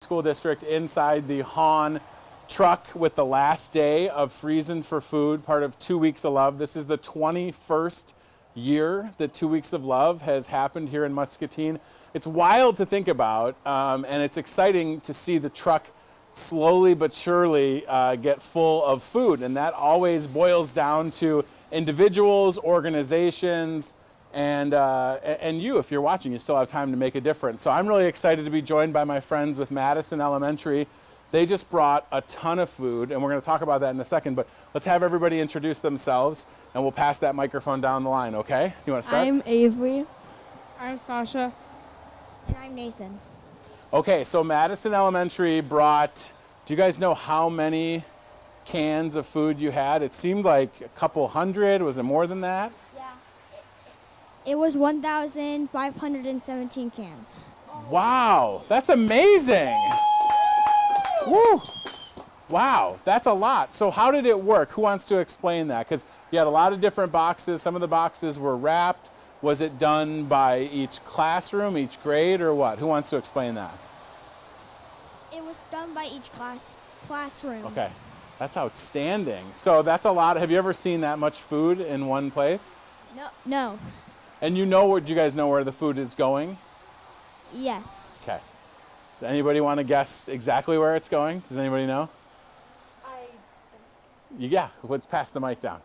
School District inside the Hahn truck with the last day of Freezing for Food, part of 2 Weeks of Love. This is the 21st year that 2 Weeks of Love has happened here in Muscatine. It's wild to think about, and it's exciting to see the truck slowly but surely get full of food. And that always boils down to individuals, organizations, and you, if you're watching, you still have time to make a difference. So I'm really excited to be joined by my friends with Madison Elementary. They just brought a ton of food, and we're going to talk about that in a second, but let's have everybody introduce themselves, and we'll pass that microphone down the line, okay? You want to start? I'm Avery. I'm Sasha. And I'm Nathan. Okay, so Madison Elementary brought, do you guys know how many cans of food you had? It seemed like a couple hundred. Was it more than that? Yeah. It was 1,517 cans. Wow, that's amazing. Woo! Wow, that's a lot. So how did it work? Who wants to explain that? Because you had a lot of different boxes. Some of the boxes were wrapped. Was it done by each classroom, each grade, or what? Who wants to explain that? It was done by each classroom. Okay, that's outstanding. So that's a lot. Have you ever seen that much food in one place? No. And do you guys know where the food is going? Yes. Okay. Anybody want to guess exactly where it's going? Does anybody know? Yeah, let's pass the mic down.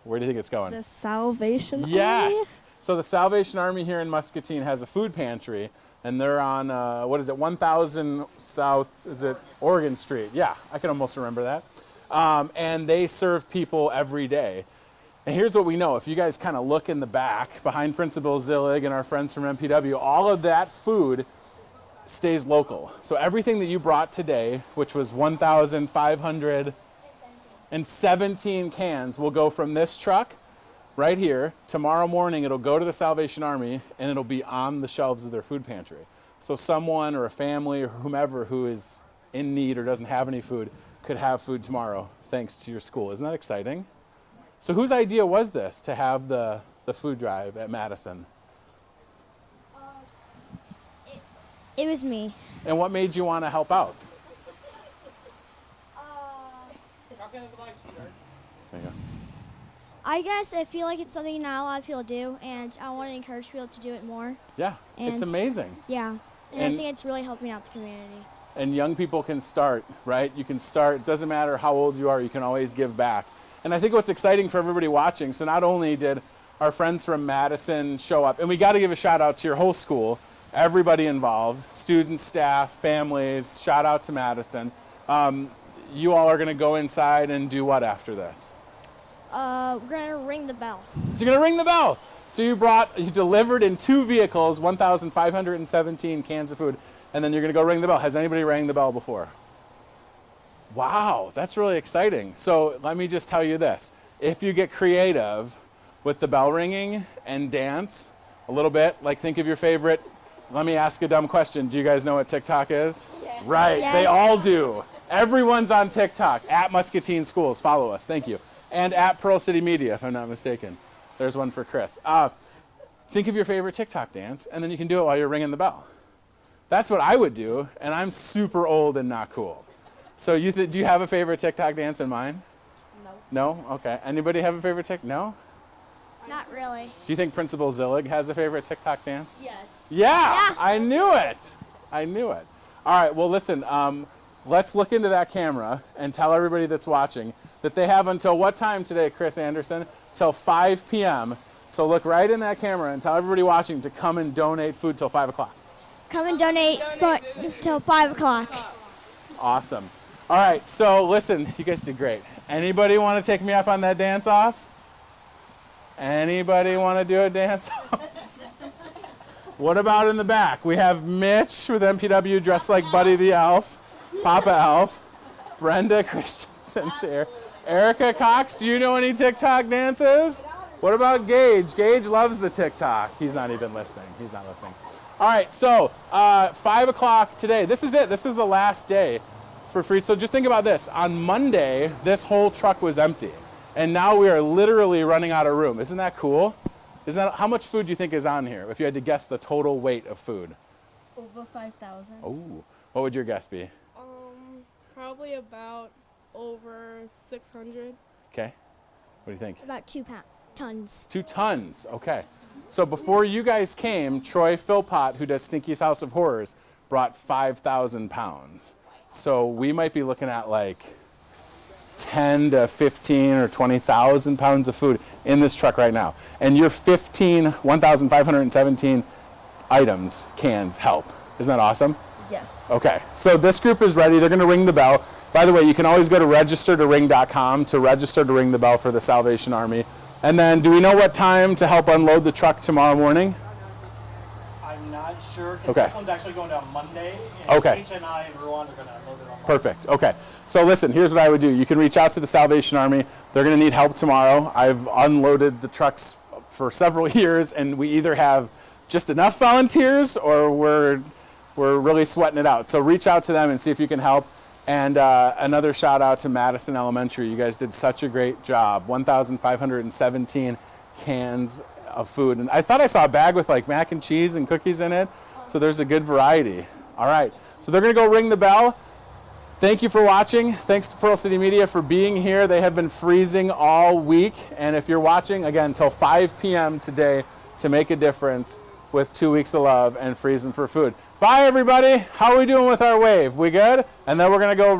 Where do you think it's going? The Salvation Army. Yes. So the Salvation Army here in Muscatine has a food pantry, and they're on, 1000 South, is it Oregon Street? Yeah, I can almost remember that. And they serve people every day. And here's what we know. If you guys kind of look in the back, behind Principal Zillig and our friends from MPW, all of that food stays local. So everything that you brought today, which was 1,517 cans, will go from this truck right here. Tomorrow morning, it'll go to the Salvation Army, and it'll be on the shelves of their food pantry. So someone or a family or whomever who is in need or doesn't have any food could have food tomorrow, thanks to your school. Isn't that exciting? So whose idea was this, to have the food drive at Madison? It was me. And what made you want to help out? Talking to the mic, sweetheart. There you go. I guess I feel like it's something not a lot of people do, and I want to encourage people to do it more. Yeah, it's And- amazing. Yeah. And And- I think it's really helping out the community. And young people can start, right? You can start, it doesn't matter how old you are, you can always give back. And I think what's exciting for everybody watching, so not only did our friends from Madison show up, and we got to give a shout out to your whole school, everybody involved, students, staff, families, shout out to Madison. You all are going to go inside and do what after this? We're going to ring the bell. So you're going to ring the bell. So you delivered in 2 vehicles 1,517 cans of food, and then you're going to go ring the bell. Has anybody rang the bell before? Wow, that's really exciting. So let me just tell you this. If you get creative with the bell ringing and dance a little bit, like think of your favorite, let me ask a dumb question. Do you guys know what TikTok is? Yes. Right, Yes. They all do. Everyone's on TikTok, at Muscatine Schools. Follow us, thank you. And at Pearl City Media, if I'm not mistaken. There's one for Chris. Think of your favorite TikTok dance, and then you can do it while you're ringing the bell. That's what I would do, and I'm super old and not cool. So do you have a favorite TikTok dance in mind? No. No? Okay. Anybody have a favorite TikTok? No? Not really. Do you think Principal Zillig has a favorite TikTok dance? Yes. Yeah, I knew it. I knew it. All right, well, listen, let's look into that camera and tell everybody that's watching that they have until what time today, Chris Anderson? Till 5 p.m. So look right in that camera and tell everybody watching to come and donate food till 5 o'clock. Come and donate till 5 o'clock. Awesome. All right, so listen, you guys did great. Anybody want to take me up on that dance off? Anybody want to do a dance off? What about in the back? We have Mitch with MPW dressed like Buddy the Elf, Papa Elf, Brenda Christensen's here. Erica Cox, do you know any TikTok dances? What about Gage? Gage loves the TikTok. He's not even listening. He's not listening. All right, so 5 o'clock today. This is it. This is the last day for free. So just think about this. On Monday, this whole truck was empty. And now we are literally running out of room. Isn't that cool? How much food do you think is on here if you had to guess the total weight of food? Over 5,000. Oh, What would your guess be? Probably about over 600. Okay. What do you think? About 2 tons. 2 tons. Okay. So before you guys came, Troy Philpott, who does Stinky's House of Horrors, brought 5,000 pounds. So we might be looking at like 10 to 15 or 20,000 pounds of food in this truck right now. And your 1,517 items, cans, help. Isn't that awesome? Yes. Okay, so this group is ready. They're going to ring the bell. By the way, you can always go to registertoring.com to register to ring the bell for the Salvation Army. And then, do we know what time to help unload the truck tomorrow morning? I'm not sure, because Okay. this one's actually going down Monday, and Okay. HNI and Ruan are going to unload it on Monday. Perfect. Okay. So listen, here's what I would do. You can reach out to the Salvation Army. They're going to need help tomorrow. I've unloaded the trucks for several years, and we either have just enough volunteers or we're really sweating it out. So reach out to them and see if you can help. And another shout out to Madison Elementary. You guys did such a great job. 1,517 cans of food. And I thought I saw a bag with like mac and cheese and cookies in it. So there's a good variety. All right. So they're going to go ring the bell. Thank you for watching. Thanks to Pearl City Media for being here. They have been freezing all week. And if you're watching, again, until 5 p.m. today to make a difference with 2 weeks of love and freezing for food. Bye, everybody. How are we doing with our wave? We good? And then we're going to go